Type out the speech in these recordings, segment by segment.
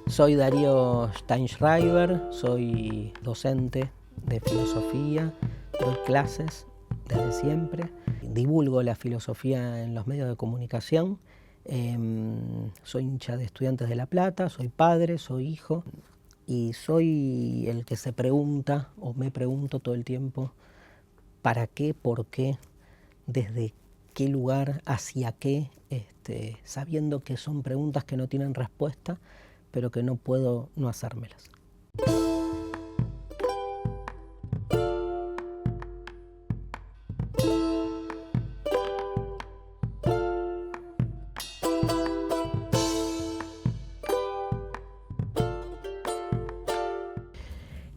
Soy Darío Steinschreiber, soy docente de filosofía, doy clases desde siempre, divulgo la filosofía en los medios de comunicación, soy hincha de Estudiantes de La Plata, soy padre, soy hijo y soy el que se pregunta o me pregunto todo el tiempo para qué, por qué, desde qué lugar, hacia qué, sabiendo que son preguntas que no tienen respuesta, pero que no puedo no hacérmelas.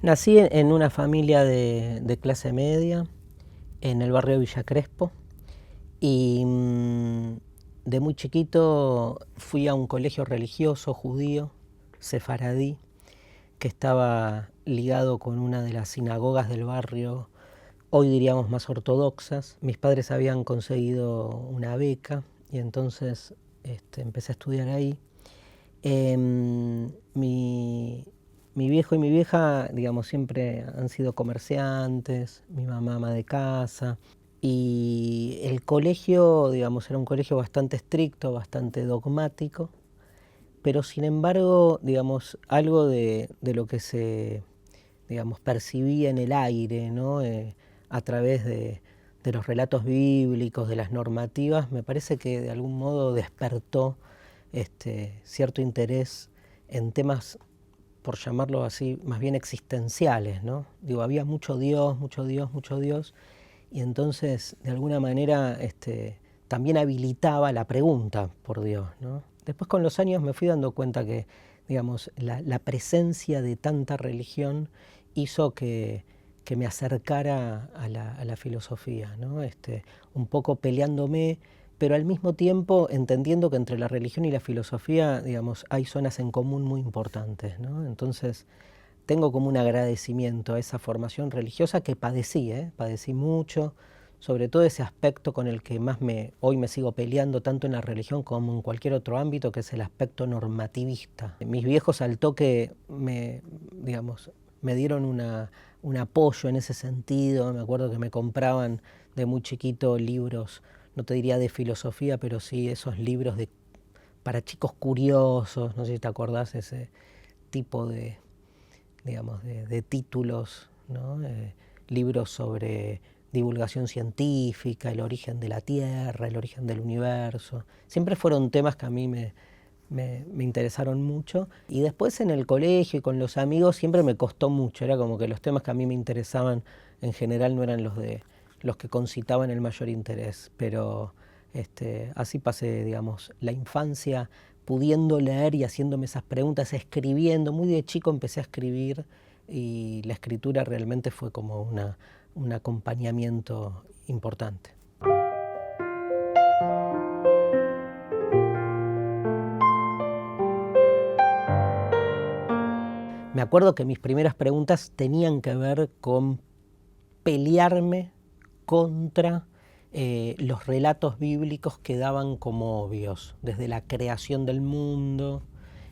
Nací en una familia de clase media, en el barrio Villa Crespo, y de muy chiquito fui a un colegio religioso judío, sefaradí, que estaba ligado con una de las sinagogas del barrio, hoy diríamos más ortodoxas. Mis padres habían conseguido una beca y entonces empecé a estudiar ahí. Mi viejo y mi vieja, digamos, siempre han sido comerciantes, mi mamá ama de casa, y el colegio, digamos, era un colegio bastante estricto, bastante dogmático, pero sin embargo, digamos, algo de lo que se, digamos, percibía en el aire, ¿no? A través de los relatos bíblicos, de las normativas, me parece que de algún modo despertó cierto interés en temas, por llamarlo así, más bien existenciales, ¿no? Digo, había mucho Dios, mucho Dios, mucho Dios, y entonces, de alguna manera, también habilitaba la pregunta por Dios, ¿no? Después, con los años, me fui dando cuenta que, digamos, la presencia de tanta religión hizo que me acercara a la filosofía, ¿no? Un poco peleándome, pero al mismo tiempo entendiendo que entre la religión y la filosofía, digamos, hay zonas en común muy importantes, ¿no? Entonces, tengo como un agradecimiento a esa formación religiosa que padecí, padecí mucho, sobre todo ese aspecto con el que hoy me sigo peleando tanto en la religión como en cualquier otro ámbito, que es el aspecto normativista. Mis viejos al toque digamos, me dieron un apoyo en ese sentido. Me acuerdo que me compraban de muy chiquito libros, no te diría de filosofía, pero sí esos libros para chicos curiosos, no sé si te acordás, ese tipo digamos, de títulos, ¿no? Libros sobre divulgación científica, el origen de la Tierra, el origen del universo. Siempre fueron temas que a mí me interesaron mucho. Y después en el colegio y con los amigos siempre me costó mucho. Era como que los temas que a mí me interesaban en general no eran los que concitaban el mayor interés. Pero así pasé, digamos, la infancia pudiendo leer y haciéndome esas preguntas, escribiendo. Muy de chico empecé a escribir y la escritura realmente fue como un acompañamiento importante. Me acuerdo que mis primeras preguntas tenían que ver con pelearme contra los relatos bíblicos que daban como obvios, desde la creación del mundo,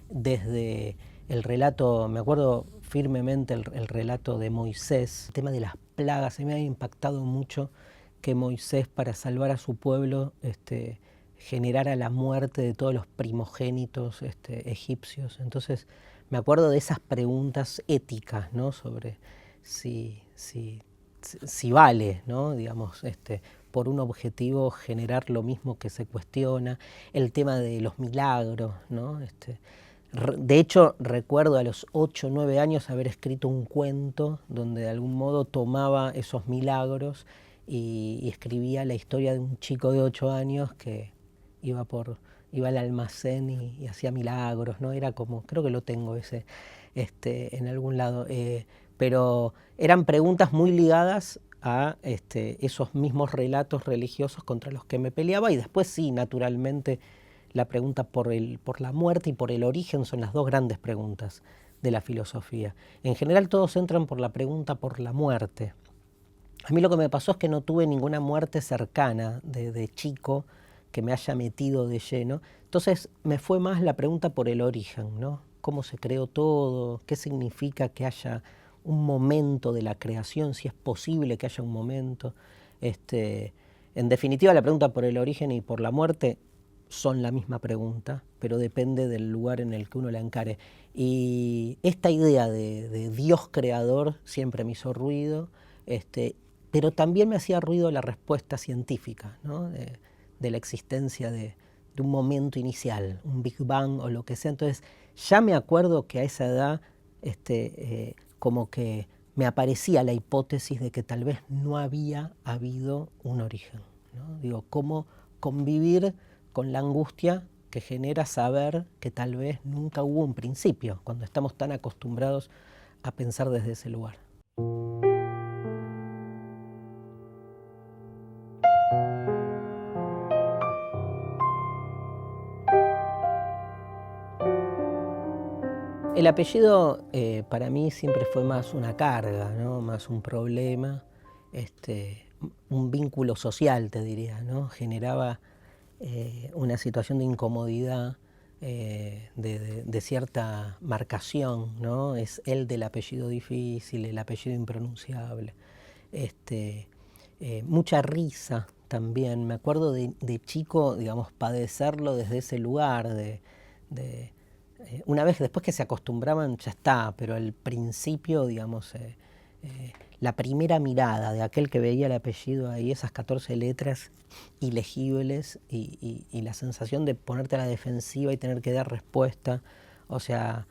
desde el relato, me acuerdo firmemente el relato de Moisés, el tema de las plagas. A mí me había impactado mucho que Moisés, para salvar a su pueblo, generara la muerte de todos los primogénitos egipcios. Entonces me acuerdo de esas preguntas éticas, ¿no? Sobre si vale, ¿no? Digamos, por un objetivo generar lo mismo que se cuestiona, el tema de los milagros, ¿no? De hecho, recuerdo a los 8 o 9 años haber escrito un cuento donde de algún modo tomaba esos milagros y escribía la historia de un chico de 8 años que iba al almacén y hacía milagros, ¿no? Era como, creo que lo tengo ese en algún lado, pero eran preguntas muy ligadas a esos mismos relatos religiosos contra los que me peleaba. Y después sí, naturalmente, la pregunta por la muerte y por el origen son las dos grandes preguntas de la filosofía. En general todos entran por la pregunta por la muerte. A mí lo que me pasó es que no tuve ninguna muerte cercana de chico que me haya metido de lleno. Entonces me fue más la pregunta por el origen, ¿no? cómo se creó todo, qué significa que haya un momento de la creación, si es posible que haya un momento. En definitiva, la pregunta por el origen y por la muerte son la misma pregunta, pero depende del lugar en el que uno la encare. Y esta idea de Dios creador siempre me hizo ruido, pero también me hacía ruido la respuesta científica, ¿no? De la existencia de un momento inicial, un Big Bang o lo que sea. Entonces, ya me acuerdo que a esa edad como que me aparecía la hipótesis de que tal vez no había habido un origen, ¿no? Digo, cómo convivir con la angustia que genera saber que tal vez nunca hubo un principio, cuando estamos tan acostumbrados a pensar desde ese lugar. El apellido para mí siempre fue más una carga, ¿no? Más un problema, un vínculo social, te diría, ¿no? Generaba una situación de incomodidad, de cierta marcación, ¿no? Es el del apellido difícil, el apellido impronunciable. Mucha risa también. Me acuerdo de chico, digamos, padecerlo desde ese lugar, una vez después que se acostumbraban ya está, pero al principio, digamos, la primera mirada de aquel que veía el apellido ahí, esas 14 letras ilegibles y la sensación de ponerte a la defensiva y tener que dar respuesta, o sea,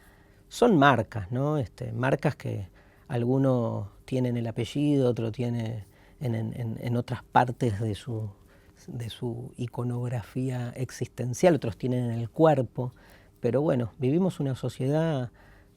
son marcas, ¿no? Marcas que alguno tiene en el apellido, otro tiene en otras partes de su iconografía existencial, otros tienen en el cuerpo. Pero bueno, vivimos una sociedad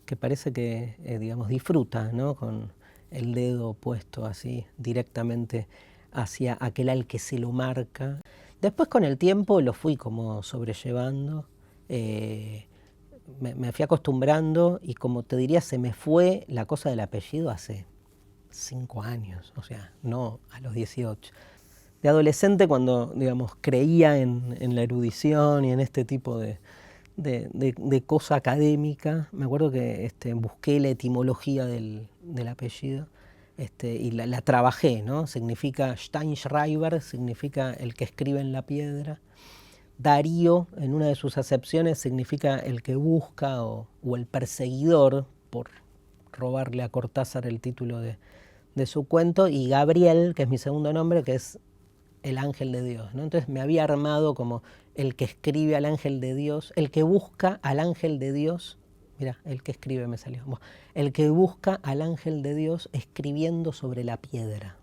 que parece que, digamos, disfruta, ¿no? Con el dedo puesto así directamente hacia aquel al que se lo marca. Después con el tiempo lo fui como sobrellevando, me fui acostumbrando y como te diría, se me fue la cosa del apellido hace 5 años, o sea, no a los 18. De adolescente, cuando, digamos, creía en la erudición y en este tipo de cosa académica, me acuerdo que busqué la etimología del apellido y la trabajé, ¿no? Significa Steinschreiber, significa el que escribe en la piedra. Darío, en una de sus acepciones, significa el que busca o el perseguidor, por robarle a Cortázar el título de su cuento, y Gabriel, que es mi segundo nombre, que es el ángel de Dios, ¿no? Entonces me había armado como el que escribe al ángel de Dios, el que busca al ángel de Dios, mira, el que escribe me salió, el que busca al ángel de Dios escribiendo sobre la piedra.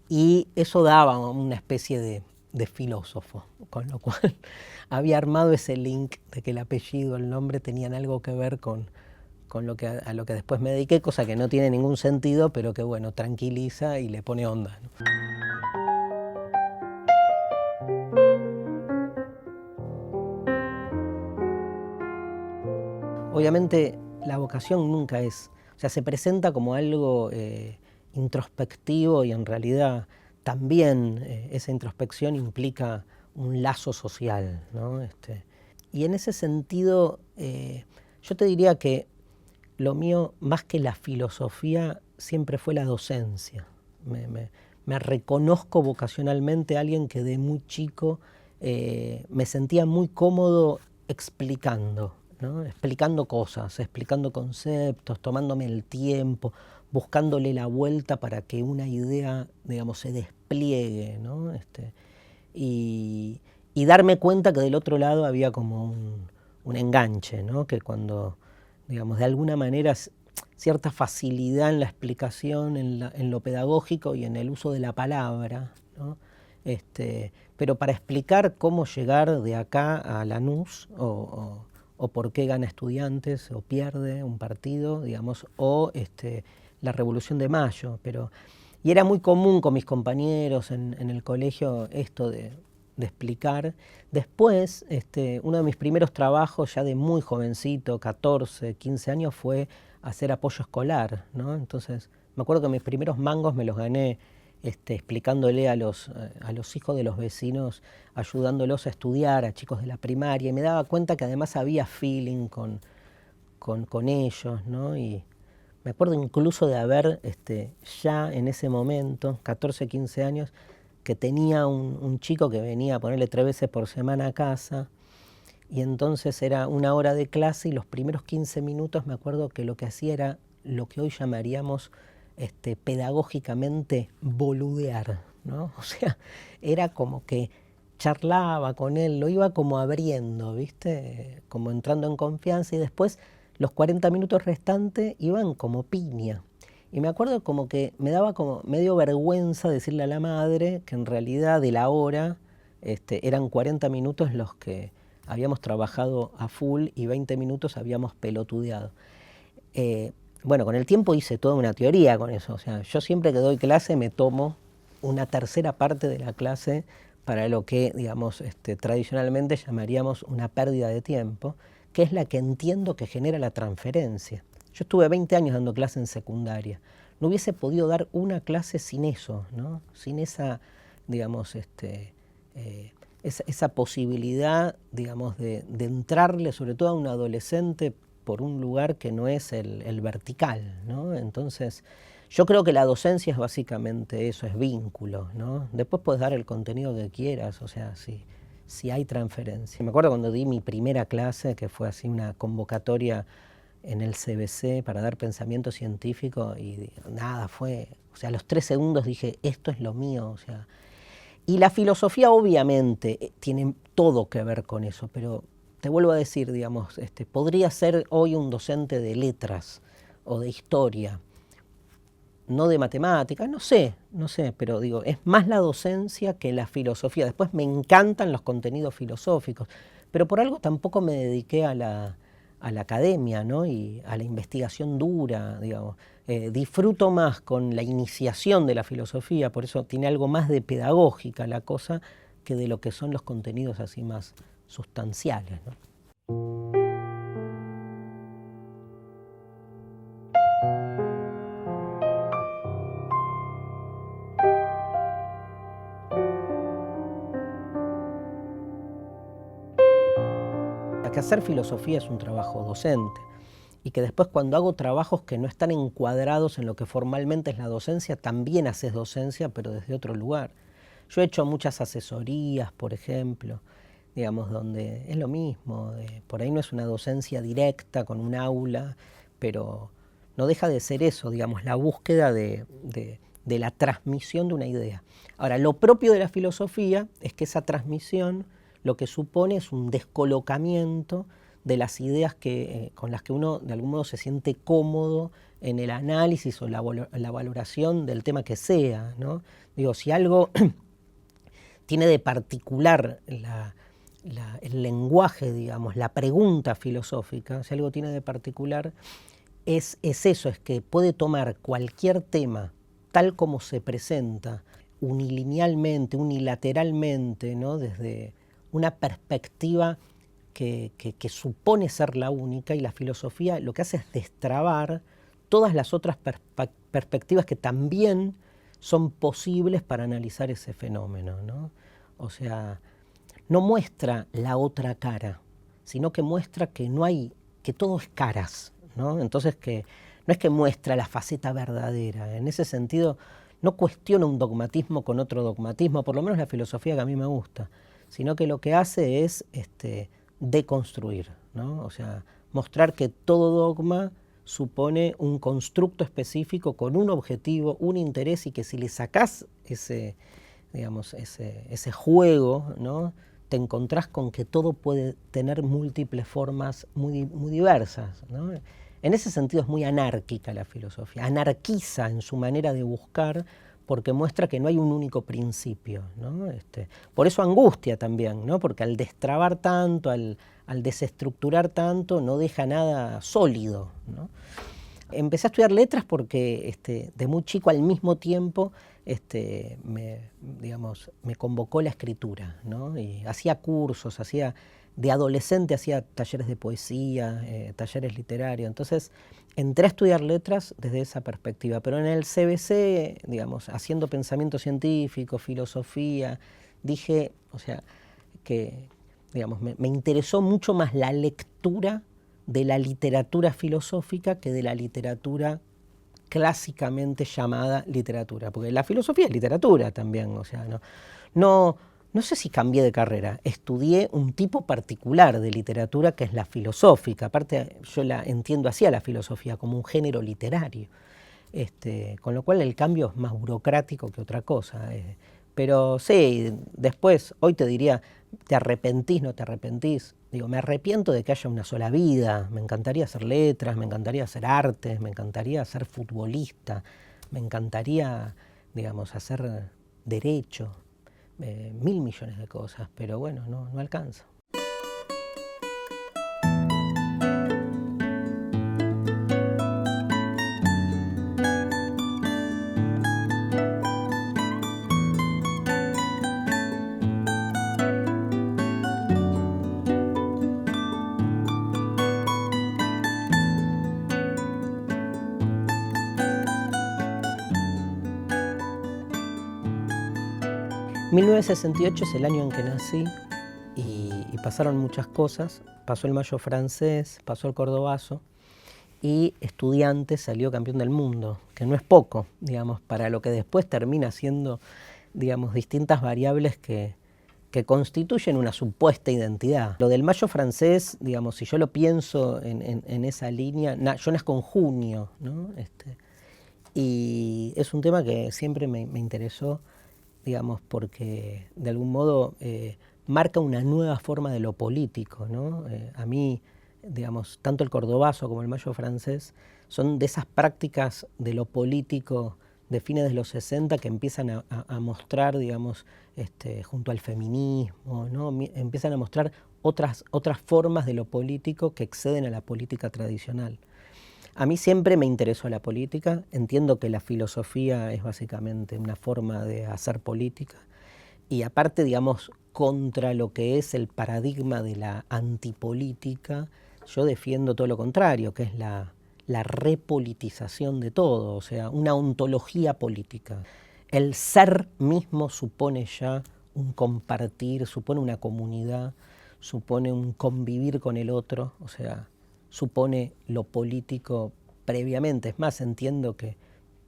Y eso daba una especie de filósofo, con lo cual había armado ese link de que el apellido, el nombre tenían algo que ver con a lo que después me dediqué, cosa que no tiene ningún sentido, pero que bueno, tranquiliza y le pone onda, ¿no? Obviamente la vocación nunca es, o sea, se presenta como algo introspectivo y en realidad también esa introspección implica un lazo social, ¿no? Y en ese sentido yo te diría que lo mío, más que la filosofía, siempre fue la docencia. Me reconozco vocacionalmente a alguien que de muy chico me sentía muy cómodo explicando, ¿no? Explicando cosas, explicando conceptos, tomándome el tiempo, buscándole la vuelta para que una idea, digamos, se despliegue, ¿no? Y darme cuenta que del otro lado había como un enganche, ¿no? Que cuando, digamos, de alguna manera cierta facilidad en la explicación, en lo pedagógico y en el uso de la palabra, ¿no? Pero para explicar cómo llegar de acá a Lanús o por qué gana Estudiantes o pierde un partido, digamos, o la Revolución de Mayo. Y era muy común con mis compañeros en el colegio esto de explicar. Después, uno de mis primeros trabajos ya de muy jovencito, 14, 15 años, fue hacer apoyo escolar, ¿no? Entonces, me acuerdo que mis primeros mangos me los gané explicándole a los hijos de los vecinos, ayudándolos a estudiar, a chicos de la primaria, y me daba cuenta que además había feeling con con ellos, ¿no? Y me acuerdo incluso de haber ya en ese momento, 14, 15 años, que tenía un chico que venía a ponerle 3 veces por semana a casa, y entonces era 1 hora de clase y los primeros 15 minutos me acuerdo que lo que hacía era lo que hoy llamaríamos pedagógicamente boludear, ¿no? O sea, era como que charlaba con él, lo iba como abriendo, ¿viste? Como entrando en confianza, y después los 40 minutos restantes iban como piña. Y me acuerdo como que me daba como medio vergüenza decirle a la madre que en realidad de la hora eran 40 minutos los que habíamos trabajado a full y 20 minutos habíamos pelotudeado. Bueno, con el tiempo hice toda una teoría con eso. O sea, yo siempre que doy clase me tomo una tercera parte de la clase para lo que, digamos, tradicionalmente llamaríamos una pérdida de tiempo, que es la que entiendo que genera la transferencia. Yo estuve 20 años dando clase en secundaria. No hubiese podido dar una clase sin eso, ¿no? Sin esa, digamos, esa posibilidad, digamos, de entrarle sobre todo a un adolescente por un lugar que no es el vertical, ¿no? Entonces, yo creo que la docencia es básicamente eso, es vínculo, ¿no? Después puedes dar el contenido que quieras, o sea, si hay transferencia. Me acuerdo cuando di mi primera clase, que fue así una convocatoria en el CBC para dar pensamiento científico, y nada, fue, o sea, a los 3 segundos dije, esto es lo mío, o sea. Y la filosofía obviamente tiene todo que ver con eso, pero te vuelvo a decir, digamos, podría ser hoy un docente de letras o de historia, no de matemáticas, no sé, pero digo, es más la docencia que la filosofía. Después me encantan los contenidos filosóficos, pero por algo tampoco me dediqué a la academia, ¿no? Y a la investigación dura, digamos. Disfruto más con la iniciación de la filosofía, por eso tiene algo más de pedagógica la cosa que de lo que son los contenidos así más sustanciales, ¿no? Que hacer filosofía es un trabajo docente, y que después cuando hago trabajos que no están encuadrados en lo que formalmente es la docencia, también haces docencia, pero desde otro lugar. Yo he hecho muchas asesorías, por ejemplo, digamos, donde es lo mismo, por ahí no es una docencia directa con un aula, pero no deja de ser eso, digamos, la búsqueda de la transmisión de una idea. Ahora, lo propio de la filosofía es que esa transmisión lo que supone es un descolocamiento de las ideas con las que uno de algún modo se siente cómodo en el análisis o la valoración del tema que sea, ¿no? Digo, si algo tiene de particular el lenguaje, digamos, la pregunta filosófica, si algo tiene de particular es eso, es que puede tomar cualquier tema tal como se presenta, unilinealmente, unilateralmente, ¿no? Desde una perspectiva que supone ser la única, y la filosofía lo que hace es destrabar todas las otras perspectivas que también son posibles para analizar ese fenómeno, ¿no? O sea, no muestra la otra cara, sino que muestra que no hay, que todo es caras, ¿no? Entonces que no es que muestra la faceta verdadera. En ese sentido, no cuestiona un dogmatismo con otro dogmatismo, por lo menos la filosofía que a mí me gusta, sino que lo que hace es deconstruir, ¿no? O sea, mostrar que todo dogma supone un constructo específico con un objetivo, un interés, y que si le sacás ese juego, ¿no? Te encontrás con que todo puede tener múltiples formas muy, muy diversas, ¿no? En ese sentido es muy anárquica la filosofía, anarquiza en su manera de buscar, porque muestra que no hay un único principio, ¿no? Por eso angustia también, ¿no? Porque al destrabar tanto, al desestructurar tanto, no deja nada sólido, ¿no? Empecé a estudiar letras porque de muy chico al mismo tiempo me convocó la escritura, ¿no? Y hacía cursos, de adolescente hacía talleres de poesía, talleres literarios. Entonces entré a estudiar letras desde esa perspectiva, pero en el CBC, digamos, haciendo pensamiento científico, filosofía, dije, o sea, que digamos, me interesó mucho más la lectura de la literatura filosófica que de la literatura clásicamente llamada literatura, porque la filosofía es literatura también, o sea, no sé si cambié de carrera, estudié un tipo particular de literatura que es la filosófica, aparte yo la entiendo así a la filosofía, como un género literario, con lo cual el cambio es más burocrático que otra cosa. Pero sí, después, hoy te diría, ¿te arrepentís, no te arrepentís? Digo, me arrepiento de que haya una sola vida, me encantaría hacer letras, me encantaría hacer artes, me encantaría ser futbolista, me encantaría, digamos, hacer derecho, 1.000 millones de cosas, pero bueno, no alcanza. 1968 es el año en que nací y pasaron muchas cosas. Pasó el Mayo francés, pasó el Cordobazo y Estudiantes salió campeón del mundo, que no es poco, digamos, para lo que después termina siendo, digamos, distintas variables que constituyen una supuesta identidad. Lo del Mayo francés, digamos, si yo lo pienso en esa línea, yo nazco en junio, ¿no? Y es un tema que siempre me interesó, digamos, porque de algún modo marca una nueva forma de lo político, ¿no? A mí, digamos, tanto el Cordobazo como el Mayo francés son de esas prácticas de lo político de fines de los 60 que empiezan a mostrar, digamos, junto al feminismo, ¿no? Empiezan a mostrar otras formas de lo político que exceden a la política tradicional. A mí siempre me interesó la política, entiendo que la filosofía es básicamente una forma de hacer política y aparte, digamos, contra lo que es el paradigma de la antipolítica, yo defiendo todo lo contrario, que es la repolitización de todo, o sea, una ontología política. El ser mismo supone ya un compartir, supone una comunidad, supone un convivir con el otro, o sea, supone lo político previamente. Es más, entiendo que,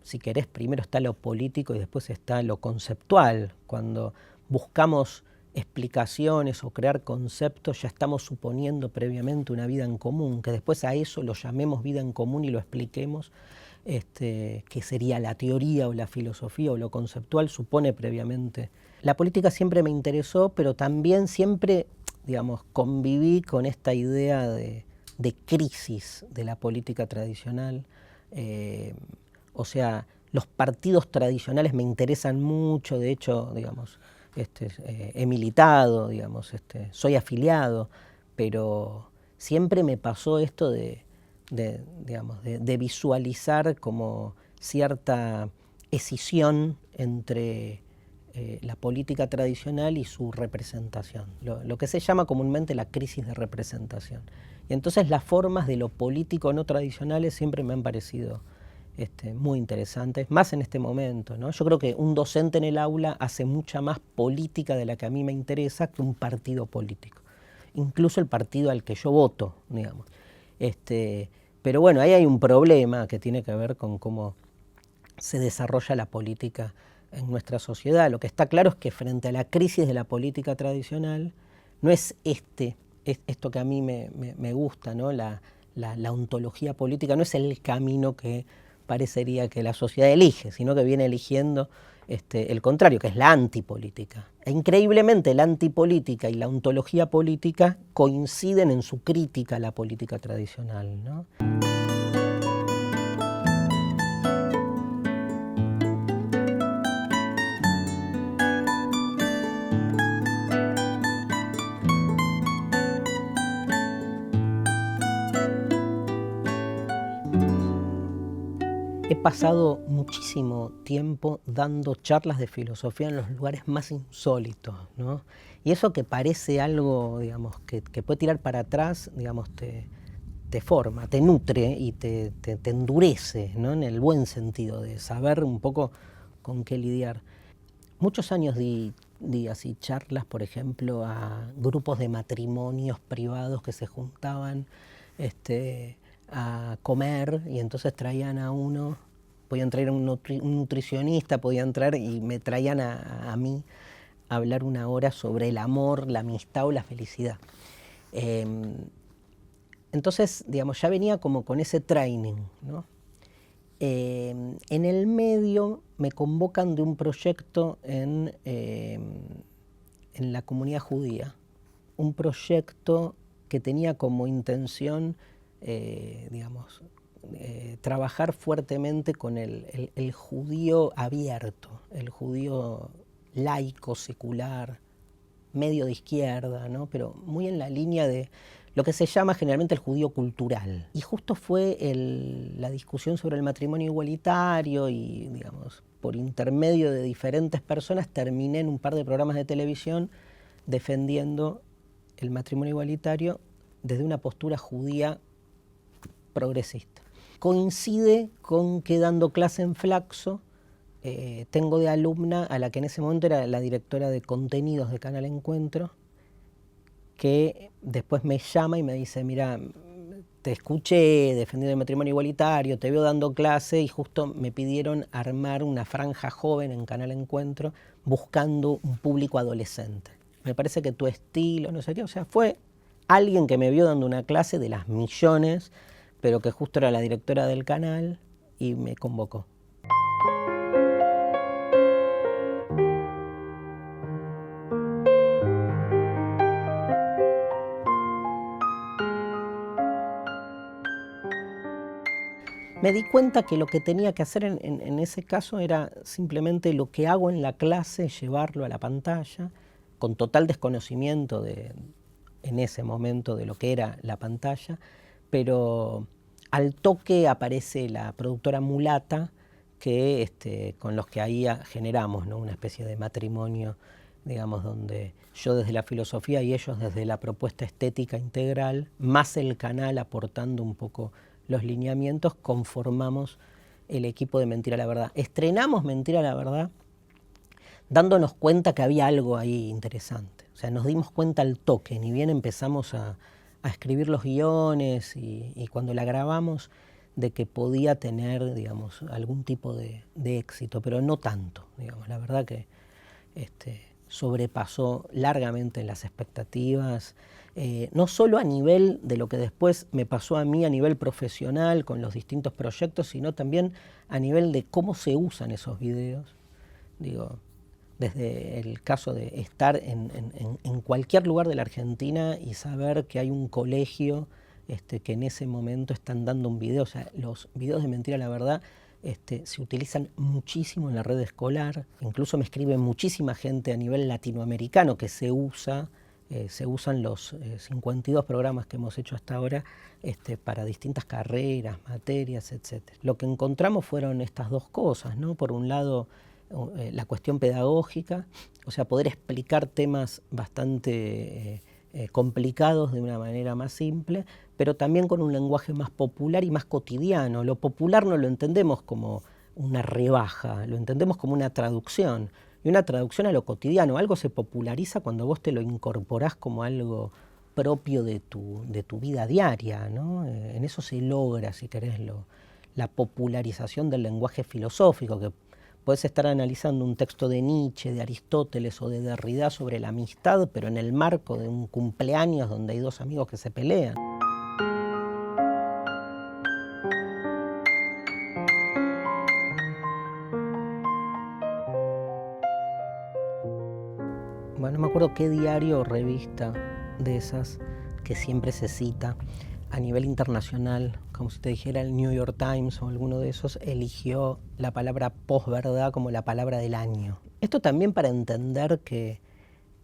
si querés, primero está lo político y después está lo conceptual. Cuando buscamos explicaciones o crear conceptos, ya estamos suponiendo previamente una vida en común, que después a eso lo llamemos vida en común y lo expliquemos, que sería la teoría o la filosofía o lo conceptual, supone previamente. La política siempre me interesó, pero también siempre, digamos, conviví con esta idea de crisis de la política tradicional. O sea, los partidos tradicionales me interesan mucho, de hecho, digamos, he militado, digamos, soy afiliado, pero siempre me pasó esto digamos, de visualizar como cierta escisión entre la política tradicional y su representación, lo que se llama comúnmente la crisis de representación. Y entonces las formas de lo político no tradicionales siempre me han parecido muy interesantes, más en este momento, ¿no? Yo creo que un docente en el aula hace mucha más política de la que a mí me interesa que un partido político, incluso el partido al que yo voto, digamos. Pero bueno, ahí hay un problema que tiene que ver con cómo se desarrolla la política en nuestra sociedad. Lo que está claro es que frente a la crisis de la política tradicional, no es esto que a mí me gusta, ¿no? La ontología política no es el camino que parecería que la sociedad elige, sino que viene eligiendo el contrario, que es la antipolítica. E increíblemente la antipolítica y la ontología política coinciden en su crítica a la política tradicional, ¿no? He pasado muchísimo tiempo dando charlas de filosofía en los lugares más insólitos, ¿no? Y eso que parece algo, digamos, que puede tirar para atrás, digamos, te forma, te nutre y te endurece, ¿no? En el buen sentido, de saber un poco con qué lidiar. Muchos años di así charlas, por ejemplo, a grupos de matrimonios privados que se juntaban a comer, y entonces traían a uno, podían traer a un nutricionista, podían traer, y me traían a mí a hablar 1 hora sobre el amor, la amistad o la felicidad. Entonces, digamos, ya venía como con ese training, ¿no? En el medio me convocan de un proyecto en la comunidad judía, un proyecto que tenía como intención, digamos, trabajar fuertemente con el judío abierto, el judío laico, secular, medio de izquierda, ¿no? Pero muy en la línea de lo que se llama generalmente el judío cultural. Y justo fue la discusión sobre el matrimonio igualitario y, digamos, por intermedio de diferentes personas terminé en un par de programas de televisión defendiendo el matrimonio igualitario desde una postura judía progresista. Coincide con que dando clase en Flaxo, tengo de alumna a la que en ese momento era la directora de contenidos de Canal Encuentro, que después me llama y me dice, mira, te escuché defendiendo el matrimonio igualitario, te veo dando clase y justo me pidieron armar una franja joven en Canal Encuentro buscando un público adolescente. Me parece que tu estilo, no sé qué, o sea, fue alguien que me vio dando una clase de las millones, pero que justo era la directora del canal y me convocó. Me di cuenta que lo que tenía que hacer en ese caso era simplemente lo que hago en la clase, llevarlo a la pantalla, con total desconocimiento en ese momento de lo que era la pantalla, pero al toque aparece la productora Mulata, que, con los que ahí generamos, ¿no? Una especie de matrimonio, digamos, donde yo desde la filosofía y ellos desde la propuesta estética integral, más el canal aportando un poco los lineamientos, conformamos el equipo de Mentira la Verdad. Estrenamos Mentira la Verdad dándonos cuenta que había algo ahí interesante. O sea, nos dimos cuenta al toque, ni bien empezamos a escribir los guiones y cuando la grabamos, de que podía tener, digamos, algún tipo de éxito, pero no tanto, digamos. La verdad que sobrepasó largamente las expectativas, no solo a nivel de lo que después me pasó a mí a nivel profesional con los distintos proyectos, sino también a nivel de cómo se usan esos videos. Digo, desde el caso de estar en cualquier lugar de la Argentina y saber que hay un colegio que en ese momento están dando un video. O sea, los videos de Mentira la Verdad se utilizan muchísimo en la red escolar. Incluso me escribe muchísima gente a nivel latinoamericano que se usan los 52 programas que hemos hecho hasta ahora para distintas carreras, materias, etc. Lo que encontramos fueron estas dos cosas, ¿no? Por un lado, la cuestión pedagógica, o sea, poder explicar temas bastante complicados de una manera más simple, pero también con un lenguaje más popular y más cotidiano. Lo popular no lo entendemos como una rebaja, lo entendemos como una traducción, y una traducción a lo cotidiano. Algo se populariza cuando vos te lo incorporás como algo propio de tu vida diaria, ¿no? En eso se logra, si querés, la popularización del lenguaje filosófico, que podés estar analizando un texto de Nietzsche, de Aristóteles o de Derrida sobre la amistad, pero en el marco de un cumpleaños donde hay dos amigos que se pelean. Bueno, no me acuerdo qué diario o revista de esas que siempre se cita a nivel internacional, como si te dijera el New York Times o alguno de esos, eligió la palabra posverdad como la palabra del año. Esto también para entender que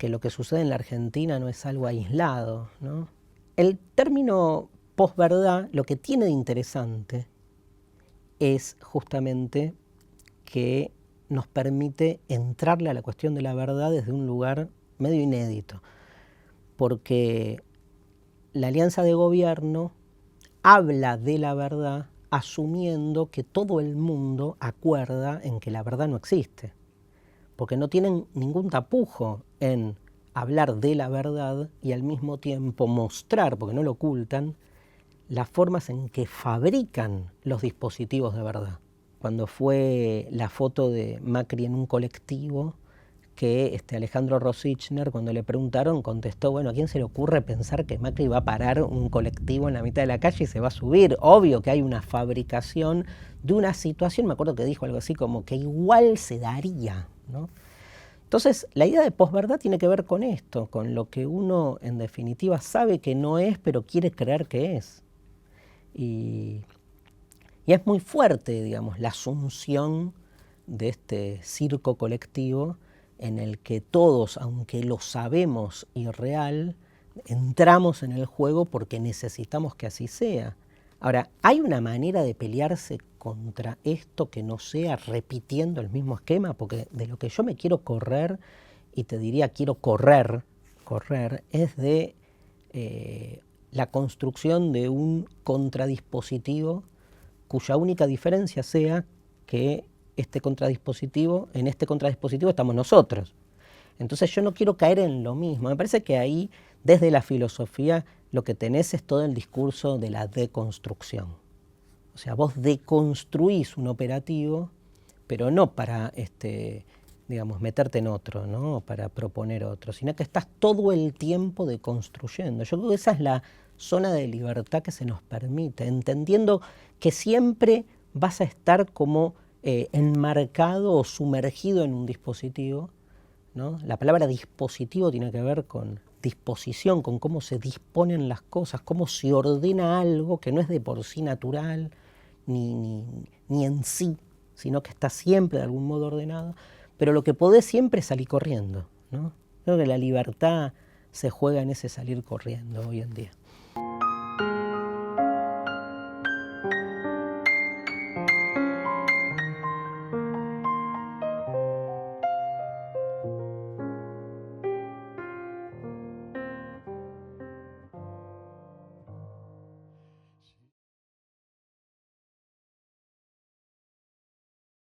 lo que sucede en la Argentina no es algo aislado, ¿no? El término posverdad lo que tiene de interesante es justamente que nos permite entrarle a la cuestión de la verdad desde un lugar medio inédito, porque la alianza de gobierno habla de la verdad asumiendo que todo el mundo acuerda en que la verdad no existe, porque no tienen ningún tapujo en hablar de la verdad y al mismo tiempo mostrar, porque no lo ocultan, las formas en que fabrican los dispositivos de verdad. Cuando fue la foto de Macri en un colectivo, que Alejandro Rosichner, cuando le preguntaron, contestó, bueno, ¿a quién se le ocurre pensar que Macri va a parar un colectivo en la mitad de la calle y se va a subir? Obvio que hay una fabricación de una situación, me acuerdo que dijo algo así como que igual se daría, ¿no? Entonces, la idea de posverdad tiene que ver con esto, con lo que uno en definitiva sabe que no es, pero quiere creer que es. Y es muy fuerte, digamos, la asunción de este circo colectivo en el que todos, aunque lo sabemos irreal, entramos en el juego porque necesitamos que así sea. Ahora, ¿hay una manera de pelearse contra esto que no sea repitiendo el mismo esquema? Porque de lo que yo me quiero correr, y te diría quiero correr, es de la construcción de un contradispositivo cuya única diferencia sea que en este contradispositivo estamos nosotros. Entonces yo no quiero caer en lo mismo. Me parece que ahí, desde la filosofía, lo que tenés es todo el discurso de la deconstrucción. O sea, vos deconstruís un operativo, pero no para digamos, meterte en otro, ¿no? Para proponer otro, sino que estás todo el tiempo deconstruyendo. Yo creo que esa es la zona de libertad que se nos permite, entendiendo que siempre vas a estar como enmarcado o sumergido en un dispositivo, ¿no? La palabra dispositivo tiene que ver con disposición, con cómo se disponen las cosas, cómo se ordena algo que no es de por sí natural, ni en sí, sino que está siempre de algún modo ordenado, pero lo que podés siempre es salir corriendo, ¿no? Creo que la libertad se juega en ese salir corriendo hoy en día.